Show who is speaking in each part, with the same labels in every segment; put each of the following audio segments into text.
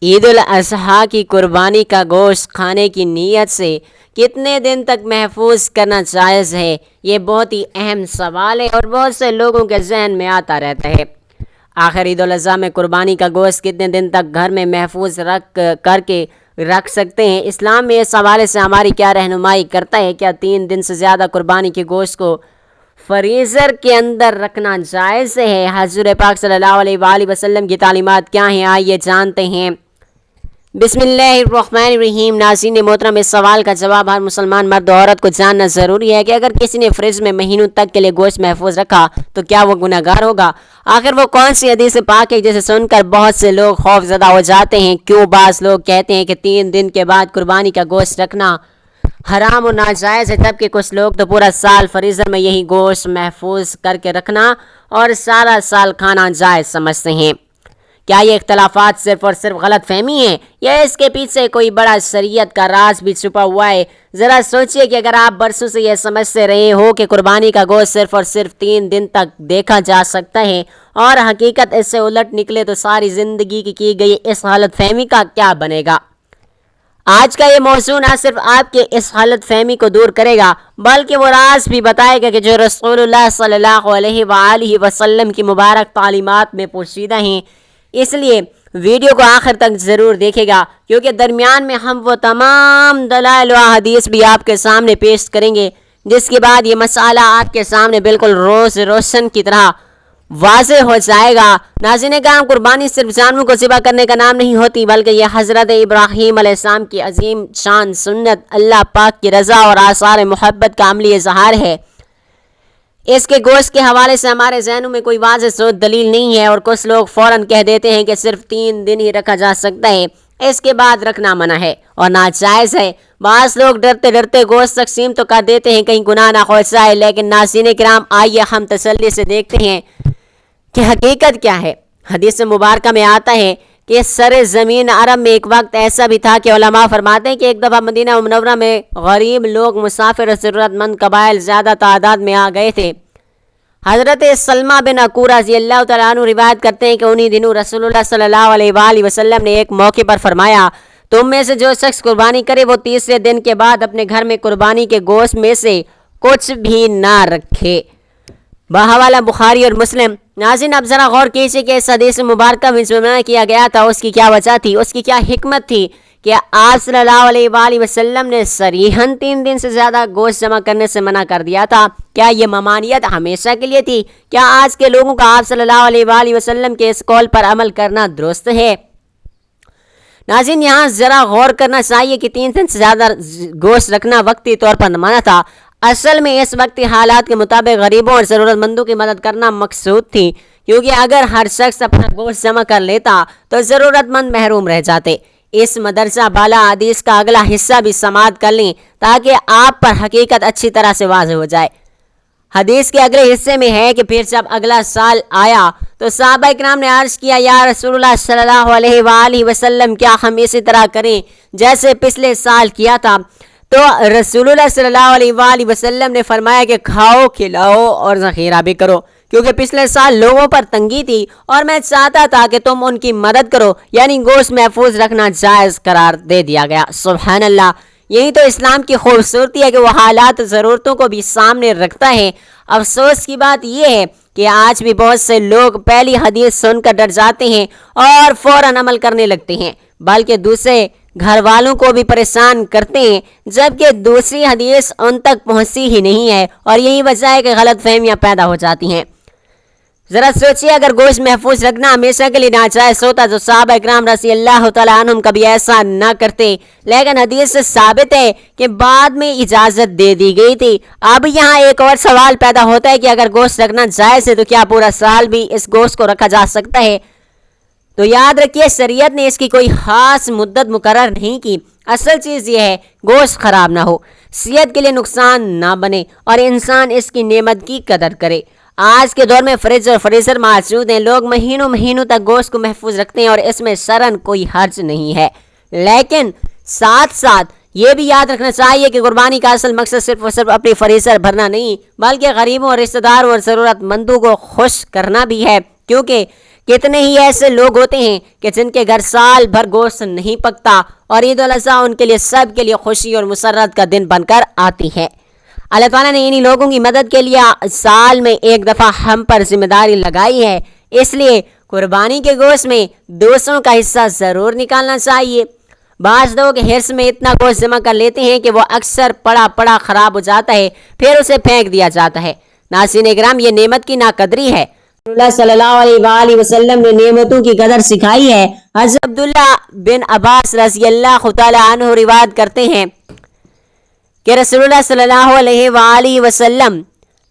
Speaker 1: عید الاضحیٰ کی قربانی کا گوشت کھانے کی نیت سے کتنے دن تک محفوظ کرنا جائز ہے؟ یہ بہت ہی اہم سوال ہے اور بہت سے لوگوں کے ذہن میں آتا رہتا ہے۔ آخر عید الاضحیٰ میں قربانی کا گوشت کتنے دن تک گھر میں محفوظ رکھ سکتے ہیں؟ اسلام میں اس حوالے سے ہماری کیا رہنمائی کرتا ہے؟ کیا 3 دن سے زیادہ قربانی کے گوشت کو فریزر کے اندر رکھنا جائز ہے؟ حضور پاک صلی اللہ علیہ وآلہ وسلم کی تعلیمات کیا ہیں؟ آئیے جانتے ہیں۔ بسم اللہ الرحمن الرحیم۔ ناظرین محترم، اس سوال کا جواب ہر مسلمان مرد و عورت کو جاننا ضروری ہے کہ اگر کسی نے فریج میں مہینوں تک کے لیے گوشت محفوظ رکھا تو کیا وہ گناہ گار ہوگا؟ آخر وہ کون سی حدیث پاک ہے جسے سن کر بہت سے لوگ خوف زدہ ہو جاتے ہیں؟ کیوں بعض لوگ کہتے ہیں کہ 3 دن کے بعد قربانی کا گوشت رکھنا حرام و ناجائز ہے، جبکہ کچھ لوگ تو پورا سال فریزر میں یہی گوشت محفوظ کر کے رکھنا اور سارا سال کھانا جائز سمجھتے ہیں؟ کیا یہ اختلافات صرف اور صرف غلط فہمی ہے یا اس کے پیچھے کوئی بڑا شریعت کا راز بھی چھپا ہوا ہے؟ ذرا سوچئے کہ اگر آپ برسوں سے یہ سمجھتے رہے ہو کہ قربانی کا گوشت صرف اور صرف 3 دن تک دیکھا جا سکتا ہے اور حقیقت اس سے الٹ نکلے تو ساری زندگی کی گئی اس غلط فہمی کا کیا بنے گا؟ آج کا یہ موضوع نہ صرف آپ کے اس غلط فہمی کو دور کرے گا بلکہ وہ راز بھی بتائے گا کہ جو رسول اللہ صلی اللہ علیہ وآلہ وسلم کی مبارک تعلیمات میں پوشیدہ ہیں۔ اس لیے ویڈیو کو آخر تک ضرور دیکھے گا، کیونکہ درمیان میں ہم وہ تمام دلائل و حدیث بھی آپ کے سامنے پیش کریں گے جس کے بعد یہ مسئلہ آپ کے سامنے بالکل روشن کی طرح واضح ہو جائے گا۔ ناظرین کرام، قربانی صرف جانوروں کو ذبح کرنے کا نام نہیں ہوتی بلکہ یہ حضرت ابراہیم علیہ السلام کی عظیم شان سنت، اللہ پاک کی رضا اور آثار محبت کا عملی اظہار ہے۔ اس کے گوشت کے حوالے سے ہمارے ذہنوں میں کوئی واضح دلیل نہیں ہے اور کچھ لوگ فوراً کہہ دیتے ہیں کہ صرف 3 دن ہی رکھا جا سکتا ہے، اس کے بعد رکھنا منع ہے اور ناجائز ہے۔ بعض لوگ ڈرتے ڈرتے گوشت تقسیم تو کر دیتے ہیں کہیں گناہ نہ ہو جائے، لیکن ناظرین کرام آئیے ہم تسلی سے دیکھتے ہیں کہ حقیقت کیا ہے۔ حدیث مبارکہ میں آتا ہے کہ سر زمین عرب میں ایک وقت ایسا بھی تھا کہ علماء فرماتے ہیں کہ ایک دفعہ مدینہ منورہ میں غریب لوگ، مسافر اور ضرورت مند قبائل زیادہ تعداد میں آ گئے تھے۔ حضرت سلمہ بن اکوع رضی اللہ تعالیٰ عنہ روایت کرتے ہیں کہ انہی دنوں رسول اللہ صلی اللہ علیہ وآلہ وسلم نے ایک موقع پر فرمایا، تم میں سے جو شخص قربانی کرے وہ تیسرے دن کے بعد اپنے گھر میں قربانی کے گوشت میں سے کچھ بھی نہ رکھے۔ بحوالہ بخاری اور مسلم۔ ناظرین اب ذرا غور کیجئے کہ اس حدیث مبارکہ میں جو منع کیا گیا تھا اس کی کیا وجہ تھی، اس کی کیا حکمت تھی کہ آپ صلی اللہ علیہ وآلہ وسلم نے صریحاً 3 دن سے زیادہ گوشت جمع کرنے سے منع کر دیا تھا؟ کیا یہ ممانعت ہمیشہ کے لیے تھی؟ کیا آج کے لوگوں کا آپ صلی اللہ علیہ وآلہ وسلم کے اس قول پر عمل کرنا درست ہے؟ ناظرین یہاں ذرا غور کرنا چاہیے کہ 3 دن سے زیادہ گوشت رکھنا وقتی طور پر منع تھا۔ اصل میں اس وقتی حالات کے مطابق غریبوں اور ضرورت مندوں کی مدد کرنا مقصود تھی، کیونکہ اگر ہر شخص اپنا گوشت جمع کر لیتا تو ضرورت مند محروم رہ جاتے۔ اس مدرسہ بالا حدیث کا اگلا حصہ بھی سماعت کر لیں تاکہ آپ پر حقیقت اچھی طرح سے واضح ہو جائے۔ حدیث کے اگلے حصے میں ہے کہ پھر جب اگلا سال آیا تو صحابہ کرام نے عرض کیا، یا رسول اللہ صلی اللہ علیہ وآلہ وسلم کیا ہم اسی طرح کریں جیسے پچھلے سال کیا تھا؟ تو رسول اللہ صلی اللہ علیہ وآلہ وسلم نے فرمایا کہ کھاؤ، کھلاؤ اور ذخیرہ بھی کرو، کیونکہ پچھلے سال لوگوں پر تنگی تھی اور میں چاہتا تھا کہ تم ان کی مدد کرو، یعنی گوشت محفوظ رکھنا جائز قرار دے دیا گیا۔ سبحان اللہ، یہی تو اسلام کی خوبصورتی ہے کہ وہ حالات ضرورتوں کو بھی سامنے رکھتا ہے۔ افسوس کی بات یہ ہے کہ آج بھی بہت سے لوگ پہلی حدیث سن کر ڈر جاتے ہیں اور فوراً عمل کرنے لگتے ہیں، بلکہ دوسرے گھر والوں کو بھی پریشان کرتے ہیں، جبکہ دوسری حدیث ان تک پہنچتی ہی نہیں ہے اور یہی وجہ ہے کہ غلط فہمیاں پیدا ہو جاتی ہیں۔ ذرا سوچئے اگر گوشت محفوظ رکھنا ہمیشہ کے لیے ناجائز ہوتا تو صحابہ اکرام رضی اللہ تعالیٰ عنہم کبھی ایسا نہ کرتے، لیکن حدیث سے ثابت ہے کہ بعد میں اجازت دے دی گئی تھی۔ اب یہاں ایک اور سوال پیدا ہوتا ہے کہ اگر گوشت رکھنا جائز ہے تو کیا پورا سال بھی اس گوشت کو رکھا جا سکتا ہے؟ تو یاد رکھیے شریعت نے اس کی کوئی خاص مدت مقرر نہیں کی۔ اصل چیز یہ ہے گوشت خراب نہ ہو، صحت کے لیے نقصان نہ بنے اور انسان اس کی نعمت کی قدر کرے۔ آج کے دور میں فریج اور فریزر موجود ہیں، لوگ مہینوں تک گوشت کو محفوظ رکھتے ہیں اور اس میں شرعاً کوئی حرج نہیں ہے، لیکن ساتھ یہ بھی یاد رکھنا چاہیے کہ قربانی کا اصل مقصد صرف اور صرف اپنی فریزر بھرنا نہیں بلکہ غریبوں اور رشتہ داروں اور ضرورت مندوں کو خوش کرنا بھی ہے، کیونکہ کتنے ہی ایسے لوگ ہوتے ہیں کہ جن کے گھر سال بھر گوشت نہیں پکتا اور عید الاضحیٰ ان کے لیے سب کے لیے خوشی اور مسرت کا دن بن کر آتی ہے۔ اللہ تعالیٰ نے انہی لوگوں کی مدد کے لیے سال میں ایک دفعہ ہم پر ذمہ داری لگائی ہے، اس لیے قربانی کے گوشت میں دوسروں کا حصہ ضرور نکالنا چاہیے۔ بعض لوگ حرص میں اتنا گوشت جمع کر لیتے ہیں کہ وہ اکثر پڑا پڑا خراب ہو جاتا ہے، پھر اسے پھینک دیا جاتا ہے۔ ناظرین اکرام، یہ نعمت کی ناقدری ہے۔ اللہ صلی اللہ علیہ وآلہ وسلم نے نعمتوں کی قدر سکھائی ہے۔ حضرت عبداللہ بن عباس رضی اللہ تعالی عنہ روایت کرتے ہیں کہ رسول اللہ صلی اللہ علیہ وآلہ وسلم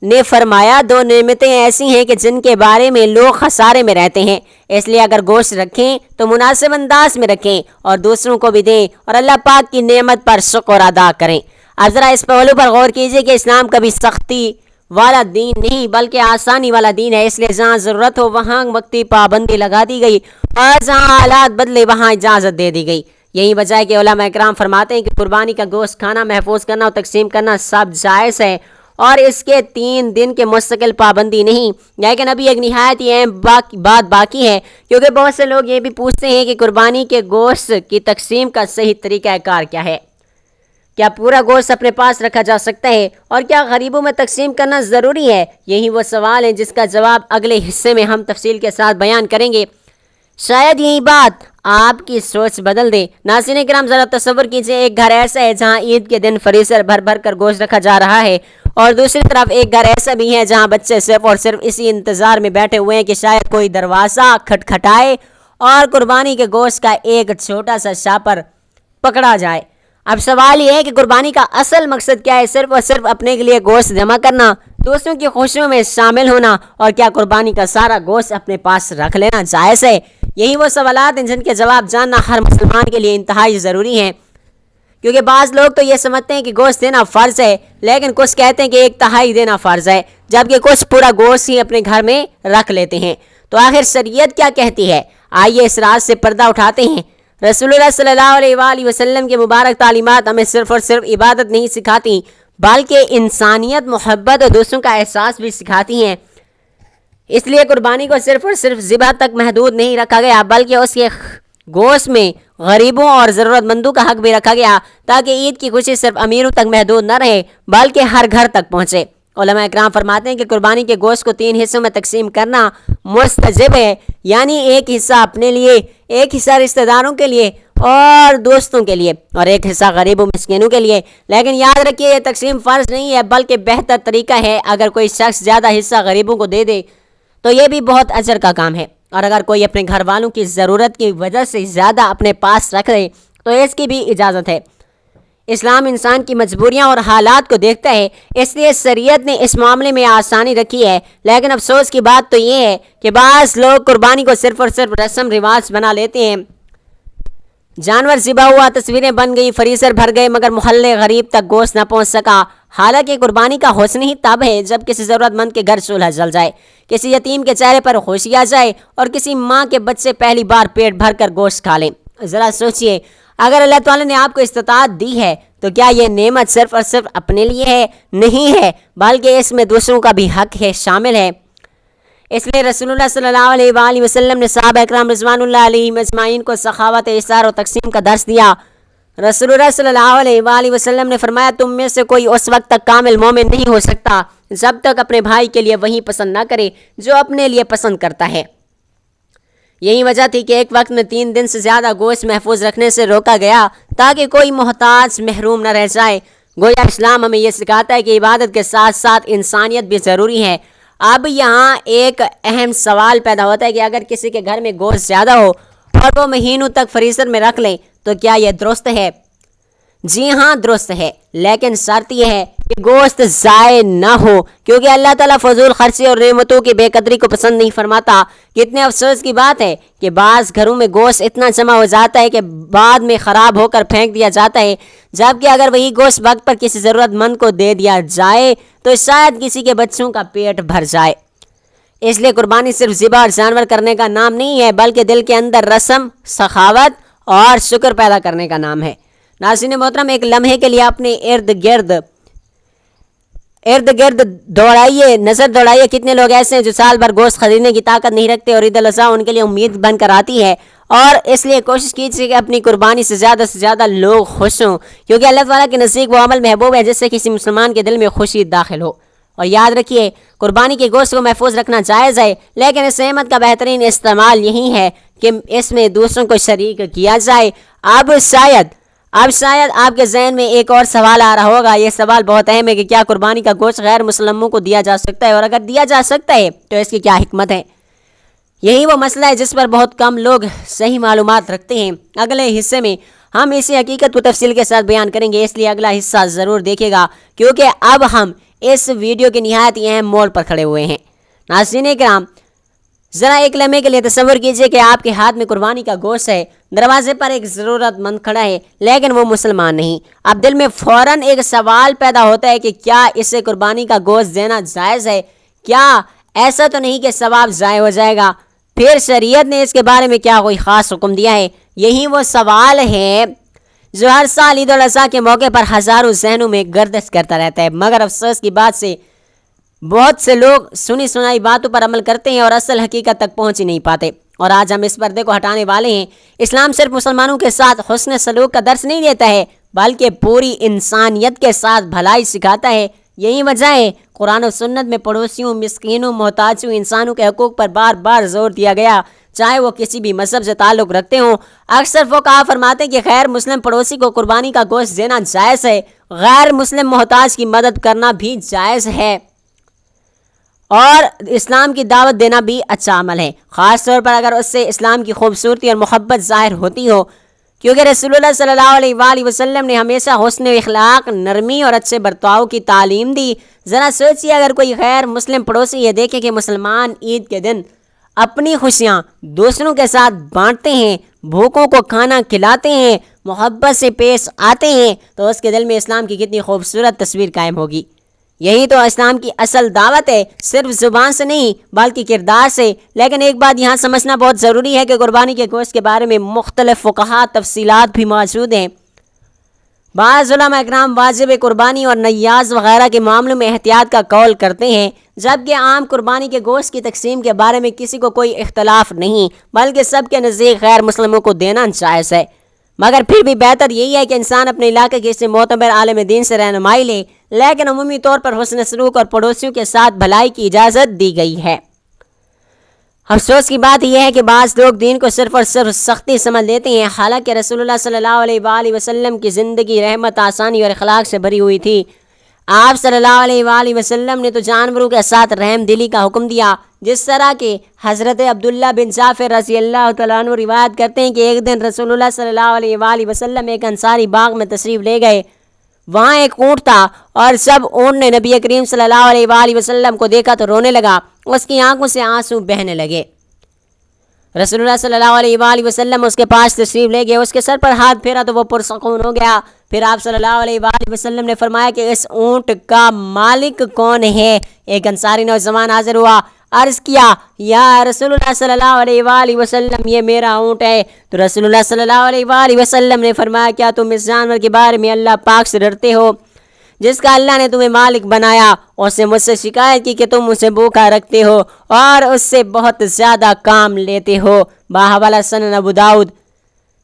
Speaker 1: نے فرمایا، دو نعمتیں ایسی ہیں کہ جن کے بارے میں لوگ خسارے میں رہتے ہیں، اس لیے اگر گوشت رکھیں تو مناسب انداز میں رکھیں اور دوسروں کو بھی دیں اور اللہ پاک کی نعمت پر شکر ادا کریں۔ اب ذرا اس پہلو پر غور کیجئے کہ اسلام کبھی سختی والا دین نہیں بلکہ آسانی والا دین ہے، اس لیے جہاں ضرورت ہو وہاں وقتی پابندی لگا دی گئی اور جہاں حالات بدلے وہاں اجازت دے دی گئی۔ یہی وجہ ہے کہ علماء اکرام فرماتے ہیں کہ قربانی کا گوشت کھانا، محفوظ کرنا اور تقسیم کرنا سب جائز ہے اور اس کے 3 دن کے مستقل پابندی نہیں۔ لیکن ابھی ایک نہایت ہی اہم بات باقی ہے، کیونکہ بہت سے لوگ یہ بھی پوچھتے ہیں کہ قربانی کے گوشت کی تقسیم کا صحیح طریقہ کار کیا ہے؟ کیا پورا گوشت اپنے پاس رکھا جا سکتا ہے اور کیا غریبوں میں تقسیم کرنا ضروری ہے؟ یہی وہ سوال ہے جس کا جواب اگلے حصے میں ہم تفصیل کے ساتھ بیان کریں گے۔ شاید یہی بات آپ کی سوچ بدل دے۔ ناظرین اکرام، ذرا تصور کیجئے ایک گھر ایسا ہے جہاں عید کے دن فریزر بھر بھر کر گوشت رکھا جا رہا ہے، اور دوسری طرف ایک گھر ایسا بھی ہے جہاں بچے صرف اور صرف اسی انتظار میں بیٹھے ہوئے ہیں کہ شاید کوئی دروازہ کھٹکھٹائے اور قربانی کے گوشت کا ایک چھوٹا سا شاپر پکڑا جائے۔ اب سوال یہ ہے کہ قربانی کا اصل مقصد کیا ہے؟ صرف اور صرف اپنے کے لیے گوشت جمع کرنا، دوسروں کی خوشیوں میں شامل ہونا، اور کیا قربانی کا سارا گوشت اپنے پاس رکھ لینا جائز ہے؟ یہی وہ سوالات ہیں جن کے جواب جاننا ہر مسلمان کے لیے انتہائی ضروری ہیں، کیونکہ بعض لوگ تو یہ سمجھتے ہیں کہ گوشت دینا فرض ہے، لیکن کچھ کہتے ہیں کہ 1/3 دینا فرض ہے، جبکہ کچھ پورا گوشت ہی اپنے گھر میں رکھ لیتے ہیں۔ تو آخر شریعت کیا کہتی ہے؟ آئیے اس راز سے پردہ اٹھاتے ہیں۔ رسول اللہ صلی اللہ علیہ وآلہ وسلم کے مبارک تعلیمات ہمیں صرف اور صرف عبادت نہیں سکھاتی بلکہ انسانیت، محبت اور دوسروں کا احساس بھی سکھاتی ہیں۔ اس لیے قربانی کو صرف اور صرف ذبح تک محدود نہیں رکھا گیا بلکہ اس کے گوشت میں غریبوں اور ضرورت مندوں کا حق بھی رکھا گیا، تاکہ عید کی خوشی صرف امیروں تک محدود نہ رہے بلکہ ہر گھر تک پہنچے۔ علماء اکرام فرماتے ہیں کہ قربانی کے گوشت کو 3 حصوں میں تقسیم کرنا مستحب ہے، یعنی ایک حصہ اپنے لیے، ایک حصہ رشتہ داروں کے لیے اور دوستوں کے لیے، اور ایک حصہ غریبوں مسکینوں کے لیے۔ لیکن یاد رکھیے، یہ تقسیم فرض نہیں ہے بلکہ بہتر طریقہ ہے۔ اگر کوئی شخص زیادہ حصہ غریبوں کو دے دے تو یہ بھی بہت اجر کا کام ہے، اور اگر کوئی اپنے گھر والوں کی ضرورت کی وجہ سے زیادہ اپنے پاس رکھ لے تو اس کی بھی اجازت ہے۔ اسلام انسان کی مجبوریاں اور حالات کو دیکھتا ہے، اس لیے شریعت نے اس معاملے میں آسانی رکھی ہے۔ لیکن افسوس کی بات تو یہ ہے کہ بعض لوگ قربانی کو صرف اور صرف رسم رواج بنا لیتے ہیں۔ جانور ذبح ہوا، تصویریں بن گئی، فریزر بھر گئے، مگر محلے غریب تک گوشت نہ پہنچ سکا۔ حالانکہ قربانی کا حسن ہی تب ہے جب کسی ضرورت مند کے گھر چولہا جل جائے، کسی یتیم کے چہرے پر خوشی آ جائے اور کسی ماں کے بچے پہلی بار پیٹ بھر کر گوشت کھا لیں۔ ذرا سوچئے، اگر اللہ تعالیٰ نے آپ کو استطاعت دی ہے تو کیا یہ نعمت صرف اور صرف اپنے لیے ہے؟ نہیں ہے، بلکہ اس میں دوسروں کا بھی حق ہے، شامل ہے۔ اس لیے رسول اللہ صلی اللہ علیہ وآلہ وسلم نے صحابہ اکرام رضوان اللہ علیہم اجمعین کو سخاوت، احسان و تقسیم کا درس دیا۔ رسول اللہ صلی اللہ علیہ وآلہ وسلم نے فرمایا، تم میں سے کوئی اس وقت تک کامل مومن نہیں ہو سکتا جب تک اپنے بھائی کے لیے وہی پسند نہ کرے جو اپنے لیے پسند کرتا ہے۔ یہی وجہ تھی کہ ایک وقت میں 3 دن سے زیادہ گوشت محفوظ رکھنے سے روکا گیا تاکہ کوئی محتاج محروم نہ رہ جائے۔ گویا اسلام ہمیں یہ سکھاتا ہے کہ عبادت کے ساتھ ساتھ انسانیت بھی ضروری ہے۔ اب یہاں ایک اہم سوال پیدا ہوتا ہے کہ اگر کسی کے گھر میں گوشت زیادہ ہو اور وہ مہینوں تک فریزر میں رکھ لیں تو کیا یہ درست ہے؟ جی ہاں، درست ہے، لیکن شرط یہ ہے کہ گوشت ضائع نہ ہو، کیونکہ اللہ تعالیٰ فضول خرچی اور نعمتوں کی بے قدری کو پسند نہیں فرماتا۔ کتنے افسوس کی بات ہے کہ بعض گھروں میں گوشت اتنا جمع ہو جاتا ہے کہ بعد میں خراب ہو کر پھینک دیا جاتا ہے، جبکہ اگر وہی گوشت وقت پر کسی ضرورت مند کو دے دیا جائے تو شاید کسی کے بچوں کا پیٹ بھر جائے۔ اس لیے قربانی صرف ذبح اور جانور کرنے کا نام نہیں ہے بلکہ دل کے اندر رسم، سخاوت اور شکر پیدا کرنے کا نام ہے۔ ناظرین محترم، ایک لمحے کے لیے اپنے ارد گرد ارد گرد دوڑائیے، نظر دوڑائیے، کتنے لوگ ایسے ہیں جو سال بھر گوشت خریدنے کی طاقت نہیں رکھتے اور عید الاضحیٰ ان کے لیے امید بن کر آتی ہے۔ اور اس لیے کوشش کیجیے کہ اپنی قربانی سے زیادہ لوگ خوش ہوں، کیونکہ اللہ تعالیٰ کے نزدیک وہ عمل محبوب ہے جس سے کسی مسلمان کے دل میں خوشی داخل ہو۔ اور یاد رکھیے، قربانی کے گوشت کو محفوظ رکھنا جائز ہے، لیکن اس نعمت کا بہترین استعمال یہی ہے کہ اس میں دوسروں کو شریک کیا جائے۔ اب شاید آپ کے ذہن میں ایک اور سوال آ رہا ہوگا، یہ سوال بہت اہم ہے کہ کیا قربانی کا گوشت غیر مسلموں کو دیا جا سکتا ہے، اور اگر دیا جا سکتا ہے تو اس کی کیا حکمت ہے؟ یہی وہ مسئلہ ہے جس پر بہت کم لوگ صحیح معلومات رکھتے ہیں۔ اگلے حصے میں ہم اسی حقیقت کو تفصیل کے ساتھ بیان کریں گے، اس لیے اگلا حصہ ضرور دیکھے گا، کیونکہ اب ہم اس ویڈیو کے نہایت اہم موڑ پر کھڑے ہوئے ہیں۔ ناظرین کرام، ذرا ایک لمحے کے لیے تصور کیجئے کہ آپ کے ہاتھ میں قربانی کا گوشت ہے، دروازے پر ایک ضرورت مند کھڑا ہے لیکن وہ مسلمان نہیں۔ اب دل میں فوراً ایک سوال پیدا ہوتا ہے کہ کیا اسے قربانی کا گوشت دینا جائز ہے؟ کیا ایسا تو نہیں کہ ثواب ضائع ہو جائے گا؟ پھر شریعت نے اس کے بارے میں کیا کوئی خاص حکم دیا ہے؟ یہی وہ سوال ہے جو ہر سال عید الاضحیٰ کے موقع پر ہزاروں ذہنوں میں گردش کرتا رہتا ہے، مگر افسوس کی بات سے بہت سے لوگ سنی سنائی باتوں پر عمل کرتے ہیں اور اصل حقیقت تک پہنچ ہی نہیں پاتے۔ اور آج ہم اس پردے کو ہٹانے والے ہیں۔ اسلام صرف مسلمانوں کے ساتھ حسن سلوک کا درس نہیں دیتا ہے، بلکہ پوری انسانیت کے ساتھ بھلائی سکھاتا ہے۔ یہی وجہ ہے قرآن و سنت میں پڑوسیوں، مسکینوں، محتاجوں، انسانوں کے حقوق پر بار بار زور دیا گیا، چاہے وہ کسی بھی مذہب سے تعلق رکھتے ہوں۔ اکثر فقہا فرماتے ہیں کہ غیر مسلم پڑوسی کو قربانی کا گوشت دینا جائز ہے، غیر مسلم محتاج کی مدد کرنا بھی جائز ہے، اور اسلام کی دعوت دینا بھی اچھا عمل ہے، خاص طور پر اگر اس سے اسلام کی خوبصورتی اور محبت ظاہر ہوتی ہو، کیونکہ رسول اللہ صلی اللہ علیہ وآلہ وسلم نے ہمیشہ حسن اخلاق، نرمی اور اچھے برتاؤ کی تعلیم دی۔ ذرا سوچیے، اگر کوئی غیر مسلم پڑوسی یہ دیکھے کہ مسلمان عید کے دن اپنی خوشیاں دوسروں کے ساتھ بانٹتے ہیں، بھوکوں کو کھانا کھلاتے ہیں، محبت سے پیش آتے ہیں، تو اس کے دل میں اسلام کی کتنی خوبصورت تصویر قائم ہوگی۔ یہی تو اسلام کی اصل دعوت ہے، صرف زبان سے نہیں بلکہ کردار سے۔ لیکن ایک بات یہاں سمجھنا بہت ضروری ہے کہ قربانی کے گوشت کے بارے میں مختلف فقہا تفصیلات بھی موجود ہیں۔ بعض علماء اکرام واجب قربانی اور نیاز وغیرہ کے معاملوں میں احتیاط کا قول کرتے ہیں، جبکہ عام قربانی کے گوشت کی تقسیم کے بارے میں کسی کو کوئی اختلاف نہیں، بلکہ سب کے نزدیک غیر مسلموں کو دینا جائز ہے۔ مگر پھر بھی بہتر یہی ہے کہ انسان اپنے علاقے کے کسی معتبر عالم دین سے رہنمائی لے، لیکن عمومی طور پر حسن سلوک اور پڑوسیوں کے ساتھ بھلائی کی اجازت دی گئی ہے۔ افسوس کی بات یہ ہے کہ بعض لوگ دین کو صرف اور صرف سختی سمجھ لیتے ہیں، حالانکہ رسول اللہ صلی اللہ علیہ وآلہ وسلم کی زندگی رحمت، آسانی اور اخلاق سے بھری ہوئی تھی۔ آپ صلی اللہ علیہ وآلہ وسلم نے تو جانوروں کے ساتھ رحم دلی کا حکم دیا، جس طرح کہ حضرت عبداللہ بن جعفر رضی اللہ تعالیٰ عنہ روایت کرتے ہیں کہ ایک دن رسول اللہ صلی اللہ علیہ وآلہ وسلم ایک انصاری باغ میں تشریف لے گئے۔ وہاں ایک اونٹ تھا اور جب اونٹ نے نبی کریم صلی اللہ علیہ وآلہ وسلم کو دیکھا تو رونے لگا، اس کی آنکھوں سے آنسو بہنے لگے۔ رسول اللہ صلی اللہ علیہ وآلہ وسلم اس کے پاس تشریف لے گئے، اس کے سر پر ہاتھ پھیرا تو وہ پرسکون ہو گیا۔ پھر آپ صلی اللہ علیہ وآلہ وسلم نے فرمایا کہ اس اونٹ کا مالک کون ہے؟ ایک انصاری نوجوان حاضر ہوا، عرض کیا، یا رسول اللہ صلی اللہ علیہ وآلہ وسلم یہ میرا اونٹ ہے۔ تو رسول اللہ صلی اللہ علیہ وآلہ وسلم نے فرمایا، کیا تم اس جانور کے بارے میں اللہ پاک سے ڈرتے ہو جس کا اللہ نے تمہیں مالک بنایا؟ اور اس نے مجھ سے شکایت کی کہ تم اسے بھوکا رکھتے ہو اور اس سے بہت زیادہ کام لیتے ہو۔ باحوالہ سنن ابو داؤد۔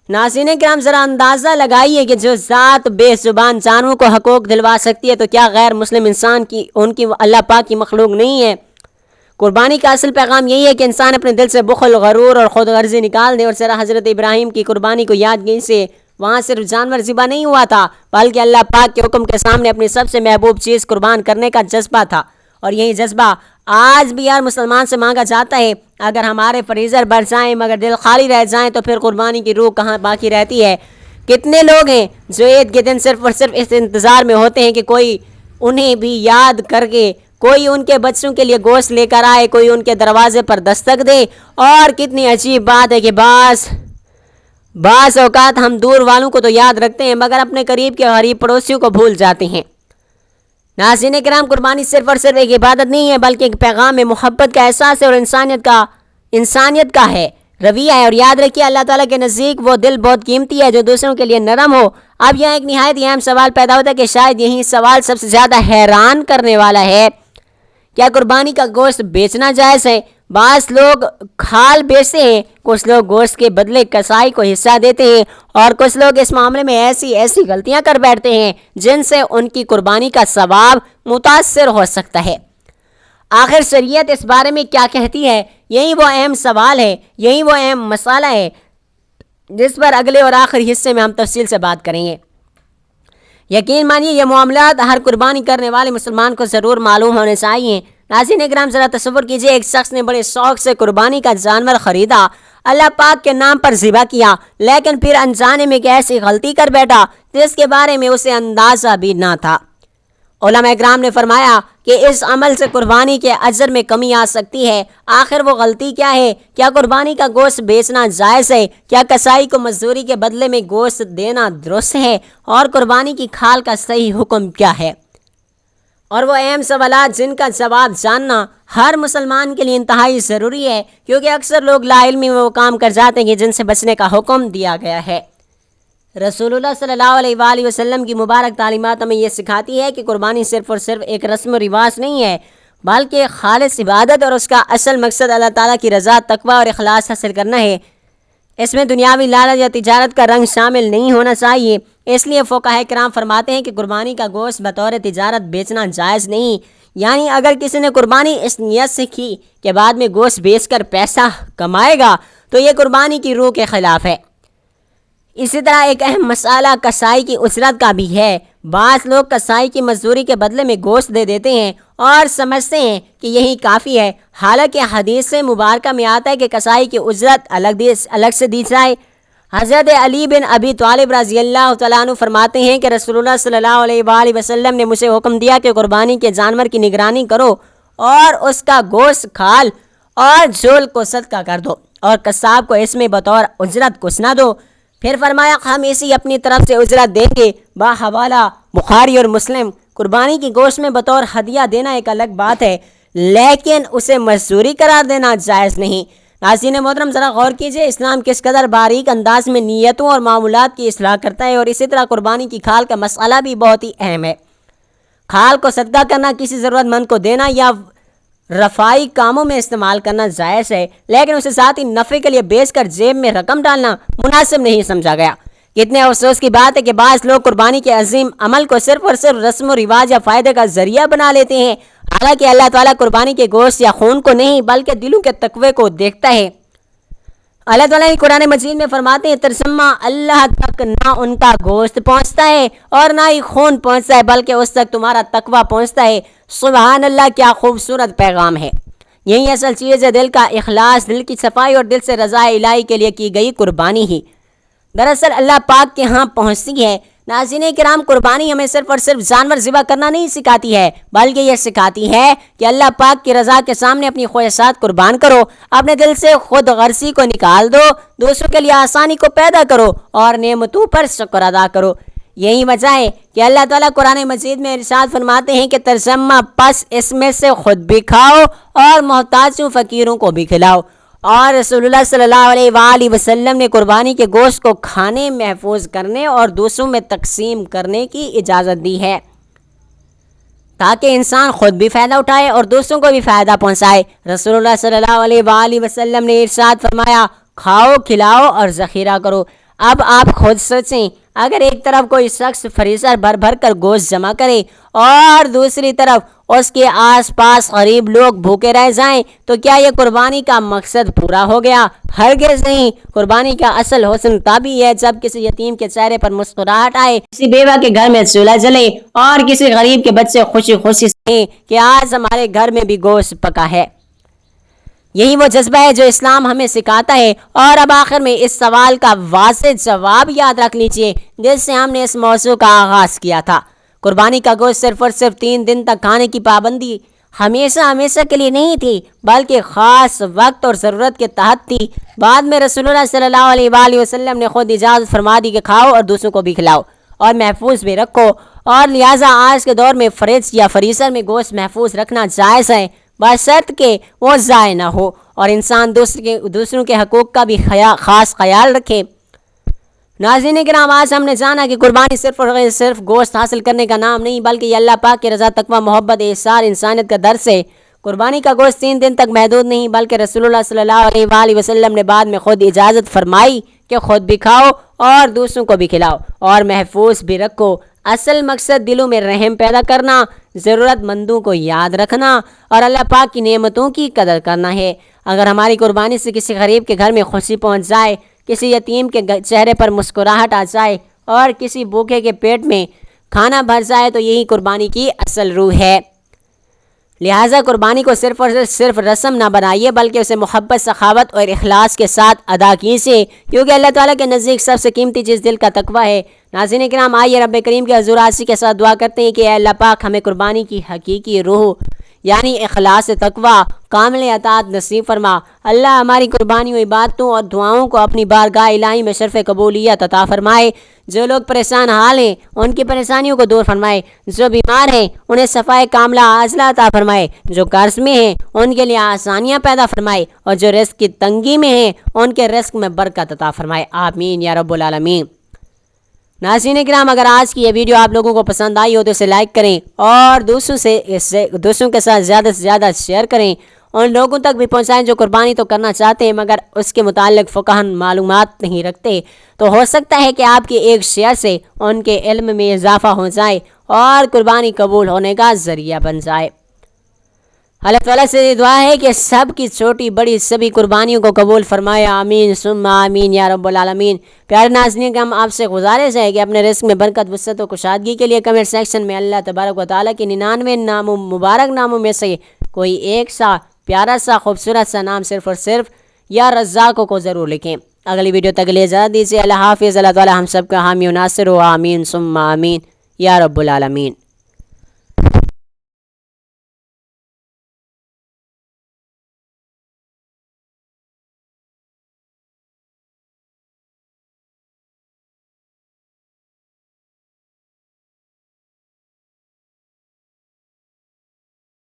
Speaker 1: ناظرین کرام، ذرا اندازہ لگائیے کہ جو ذات بے زبان جانوروں کو حقوق دلوا سکتی ہے تو کیا غیر مسلم انسان کی ان کی اللہ پاک کی مخلوق نہیں ہے؟ قربانی کا اصل پیغام یہی ہے کہ انسان اپنے دل سے بخل، غرور اور خود غرضی نکال دے۔ اور ذرا حضرت ابراہیم کی قربانی کو یاد گئی سے وہاں صرف جانور ذبح نہیں ہوا تھا، بلکہ اللہ پاک کے حکم کے سامنے اپنی سب سے محبوب چیز قربان کرنے کا جذبہ تھا، اور یہی جذبہ آج بھی ہر مسلمان سے مانگا جاتا ہے۔ اگر ہمارے فریزر بھر جائیں مگر دل خالی رہ جائیں تو پھر قربانی کی روح کہاں باقی رہتی ہے؟ کتنے لوگ ہیں جو عید کے دن صرف اور صرف اس انتظار میں ہوتے ہیں کہ کوئی انہیں بھی یاد کر کے کوئی ان کے بچوں کے لیے گوشت لے کر آئے، کوئی ان کے دروازے پر دستک دے۔ اور کتنی عجیب بات ہے کہ بعض اوقات ہم دور والوں کو تو یاد رکھتے ہیں مگر اپنے قریب کے غریب پڑوسیوں کو بھول جاتے ہیں۔ ناظرین کرام، قربانی صرف اور صرف ایک عبادت نہیں ہے بلکہ ایک پیغام محبت کا احساس ہے اور انسانیت کا ہے۔ رویہ ہے۔ اور یاد رکھیے اللہ تعالیٰ کے نزدیک وہ دل بہت قیمتی ہے جو دوسروں کے لیے نرم ہو۔ اب یہاں ایک نہایت اہم سوال پیدا ہوتا ہے کہ شاید یہی سوال سب سے زیادہ حیران کرنے والا ہے، کیا قربانی کا گوشت بیچنا جائز ہے؟ بعض لوگ کھال بیچتے ہیں، کچھ لوگ گوشت کے بدلے کسائی کو حصہ دیتے ہیں، اور کچھ لوگ اس معاملے میں ایسی غلطیاں کر بیٹھتے ہیں جن سے ان کی قربانی کا ثواب متاثر ہو سکتا ہے۔ آخر شریعت اس بارے میں کیا کہتی ہے؟ یہی وہ اہم سوال ہے، یہی وہ اہم مسئلہ ہے جس پر اگلے اور آخری حصے میں ہم تفصیل سے بات کریں گے۔ یقین مانیے یہ معاملات ہر قربانی کرنے والے مسلمان کو ضرور معلوم ہونے چاہیے۔ ناظرین اکرام ذرا تصور کیجئے، ایک شخص نے بڑے شوق سے قربانی کا جانور خریدا، اللہ پاک کے نام پر ذبح کیا، لیکن پھر انجانے میں ایک ایسی غلطی کر بیٹھا جس کے بارے میں اسے اندازہ بھی نہ تھا۔ علماء اکرام نے فرمایا کہ اس عمل سے قربانی کے اجر میں کمی آ سکتی ہے۔ آخر وہ غلطی کیا ہے؟ کیا قربانی کا گوشت بیچنا جائز ہے؟ کیا کسائی کو مزدوری کے بدلے میں گوشت دینا درست ہے؟ اور قربانی کی کھال کا صحیح حکم کیا ہے؟ اور وہ اہم سوالات جن کا جواب جاننا ہر مسلمان کے لیے انتہائی ضروری ہے، کیونکہ اکثر لوگ لا علمی میں وہ کام کر جاتے ہیں جن سے بچنے کا حکم دیا گیا ہے۔ رسول اللہ صلی اللہ علیہ وآلہ وسلم کی مبارک تعلیمات ہمیں یہ سکھاتی ہے کہ قربانی صرف اور صرف ایک رسم و رواج نہیں ہے، بلکہ خالص عبادت، اور اس کا اصل مقصد اللہ تعالیٰ کی رضا، تقوی اور اخلاص حاصل کرنا ہے۔ اس میں دنیاوی لالچ یا تجارت کا رنگ شامل نہیں ہونا چاہیے۔ اس لیے فقہاء کرام فرماتے ہیں کہ قربانی کا گوشت بطور تجارت بیچنا جائز نہیں، یعنی اگر کسی نے قربانی اس نیت سے کی کہ بعد میں گوشت بیچ کر پیسہ کمائے گا تو یہ قربانی کی روح کے خلاف ہے۔ اسی طرح ایک اہم مسئلہ کسائی کی اجرت کا بھی ہے۔ بعض لوگ کسائی کی مزدوری کے بدلے میں گوشت دے دیتے ہیں اور سمجھتے ہیں کہ یہی کافی ہے، حالانکہ حدیث سے مبارکہ میں آتا ہے کہ کسائی کی اجرت الگ سے دی جائے۔ حضرت علی بن ابی طالب رضی اللہ تعالیٰ عنہ فرماتے ہیں کہ رسول اللہ صلی اللہ علیہ وآلہ وسلم نے مجھے حکم دیا کہ قربانی کے جانور کی نگرانی کرو اور اس کا گوشت کھال اور جول کو صدقہ کر دو، اور قصاب کو اس میں بطور اجرت کچھ نہ دو۔ پھر فرمایا ہم اسی اپنی طرف سے اجرت دیں گے۔ باحوالہ بخاری اور مسلم۔ قربانی کی گوشت میں بطور ہدیہ دینا ایک الگ بات ہے، لیکن اسے مزدوری قرار دینا جائز نہیں۔ ناظرین محترم ذرا غور کیجئے، اسلام کس قدر باریک انداز میں نیتوں اور معمولات کی اصلاح کرتا ہے، اور اسی طرح قربانی کی کھال کا مسئلہ بھی بہت ہی اہم ہے۔ کھال کو صدقہ کرنا، کسی ضرورت مند کو دینا یا رفائی کاموں میں استعمال کرنا جائز ہے، لیکن اسے ذاتی نفع کے لیے بیچ کر جیب میں رقم ڈالنا مناسب نہیں سمجھا گیا۔ کتنے افسوس کی بات ہے کہ بعض لوگ قربانی کے عظیم عمل کو صرف اور صرف رسم و رواج یا فائدے کا ذریعہ بنا لیتے ہیں، حالانکہ اللہ تعالیٰ قربانی کے گوشت یا خون کو نہیں بلکہ دلوں کے تقوی کو دیکھتا ہے۔ اللہ تعالیٰ قرآن مجید میں فرماتے ہیں ترجمہ اللہ تک نہ ان کا گوشت پہنچتا ہے اور نہ ہی خون پہنچتا ہے، بلکہ اس تک تمہارا تقوی پہنچتا ہے۔ سبحان اللہ، کیا خوبصورت پیغام ہے۔ یہی اصل چیز ہے، دل کا اخلاص، دل کی صفائی اور دل سے رضا الہی کے لیے کی گئی قربانی ہی دراصل اللہ پاک کے ہاں پہنچتی ہے۔ ناظرین کرام، قربانی ہمیں صرف اور صرف جانور ذبح کرنا نہیں سکھاتی ہے، بلکہ یہ سکھاتی ہے کہ اللہ پاک کی رضا کے سامنے اپنی خواہشات قربان کرو، اپنے دل سے خود غرضی کو نکال دو، دوسروں کے لیے آسانی کو پیدا کرو اور نعمتوں پر شکر ادا کرو۔ یہی وجہ ہے کہ اللہ تعالیٰ قرآن مجید میں ارشاد فرماتے ہیں کہ ترجمہ پس اس میں سے خود بھی کھاؤ اور محتاجوں فقیروں کو بھی کھلاؤ۔ اور رسول اللہ صلی اللہ علیہ وآلہ وسلم نے قربانی کے گوشت کو کھانے، محفوظ کرنے اور دوسروں میں تقسیم کرنے کی اجازت دی ہے تاکہ انسان خود بھی فائدہ اٹھائے اور دوسروں کو بھی فائدہ پہنچائے۔ رسول اللہ صلی اللہ علیہ وآلہ وسلم نے ارشاد فرمایا کھاؤ، کھلاؤ اور ذخیرہ کرو۔ اب آپ خود سوچیں، اگر ایک طرف کوئی شخص فریزر بھر بھر کر گوشت جمع کرے اور دوسری طرف اس کے آس پاس غریب لوگ بھوکے رہ جائیں تو کیا یہ قربانی کا مقصد پورا ہو گیا؟ ہرگز نہیں۔ قربانی کا اصل حسن تبھی ہے جب کسی یتیم کے چہرے پر مسکراہٹ آئے، کسی بیوہ کے گھر میں چولہا جلے اور کسی غریب کے بچے خوشی خوشی سے کہ آج ہمارے گھر میں بھی گوشت پکا ہے۔ یہی وہ جذبہ ہے جو اسلام ہمیں سکھاتا ہے۔ اور اب آخر میں اس سوال کا واضح جواب یاد رکھ لیجئے جس سے ہم نے اس موضوع کا آغاز کیا تھا۔ قربانی کا گوشت صرف اور صرف 3 دن تک کھانے کی پابندی ہمیشہ کے لیے نہیں تھی، بلکہ خاص وقت اور ضرورت کے تحت تھی۔ بعد میں رسول اللہ صلی اللہ علیہ وآلہ وسلم نے خود اجازت فرما دی کہ کھاؤ اور دوسروں کو بھی کھلاؤ اور محفوظ بھی رکھو، اور لہٰذا آج کے دور میں فریج یا فریزر میں گوشت محفوظ رکھنا جائز ہے۔ بشرط کہ وہ ضائع نہ ہو اور انسان دوسروں کے حقوق کا بھی خاص خیال رکھے۔ ناظرین کرام، آج ہم نے جانا کہ قربانی صرف گوشت حاصل کرنے کا نام نہیں بلکہ یہ اللہ پاک کی رضا، تقویٰ، محبت، احسان، انسانیت کا درس ہے۔ قربانی کا گوشت 3 دن تک محدود نہیں بلکہ رسول اللہ صلی اللہ علیہ وآلہ وسلم نے بعد میں خود اجازت فرمائی کہ خود بھی کھاؤ اور دوسروں کو بھی کھلاؤ اور محفوظ بھی رکھو۔ اصل مقصد دلوں میں رحم پیدا کرنا، ضرورت مندوں کو یاد رکھنا اور اللہ پاک کی نعمتوں کی قدر کرنا ہے۔ اگر ہماری قربانی سے کسی غریب کے گھر میں خوشی پہنچ جائے، کسی یتیم کے چہرے پر مسکراہٹ آ جائے اور کسی بھوکے کے پیٹ میں کھانا بھر جائے تو یہی قربانی کی اصل روح ہے۔ لہٰذا قربانی کو صرف رسم نہ بنائیے بلکہ اسے محبت، سخاوت اور اخلاص کے ساتھ ادا کیجیے، کیونکہ اللہ تعالیٰ کے نزدیک سب سے قیمتی چیز دل کا تقویٰ ہے۔ ناظرین کرام، آئیے رب کریم کے حضور عاجزی کے ساتھ دعا کرتے ہیں کہ اے اللہ پاک ہمیں قربانی کی حقیقی روح یعنی اخلاص، تقویٰ، کامل اطاعت نصیب فرما۔ اللہ ہماری قربانیوں، عبادتوں اور دعاؤں کو اپنی بارگاہ الہی میں شرف قبولیت عطا فرمائے۔ جو لوگ پریشان حال ہیں ان کی پریشانیوں کو دور فرمائے، جو بیمار ہیں انہیں شفائے کاملہ عاجلہ عطا فرمائے، جو قرض میں ہیں ان کے لیے آسانیاں پیدا فرمائے اور جو رزق کی تنگی میں ہیں ان کے رزق میں برکت عطا فرمائے۔ آمین یا رب العالمین۔ ناظرین کرام، اگر آج کی یہ ویڈیو آپ لوگوں کو پسند آئی ہو تو اسے لائک کریں اور دوسروں کے ساتھ زیادہ سے زیادہ شیئر کریں، ان لوگوں تک بھی پہنچائیں جو قربانی تو کرنا چاہتے ہیں مگر اس کے متعلق فقہاً معلومات نہیں رکھتے۔ تو ہو سکتا ہے کہ آپ کے ایک شیئر سے ان کے علم میں اضافہ ہو جائے اور قربانی قبول ہونے کا ذریعہ بن جائے۔ اللہ تعالیٰ سے دعا ہے کہ سب کی چھوٹی بڑی سبھی قربانیوں کو قبول فرمائے۔ آمین ثم آمین یا رب العالمین۔ پیارے ناظرین، ہم آپ سے گزارش ہے کہ اپنے رزق میں برکت، وسعت و کشادگی کے لیے کمنٹ سیکشن میں اللہ تبارک و تعالیٰ کے 99 ناموں، مبارک ناموں میں سے کوئی ایک سا پیارا سا خوبصورت سا نام صرف اور صرف یا رزاق کو ضرور لکھیں۔ اگلی ویڈیو تک لے جا دیجیے۔ اللہ حافظ۔ اللہ تعالیٰ ہم سب کا حامی و ناصر ہو۔ آمین ثم آمین یا رب العالمین۔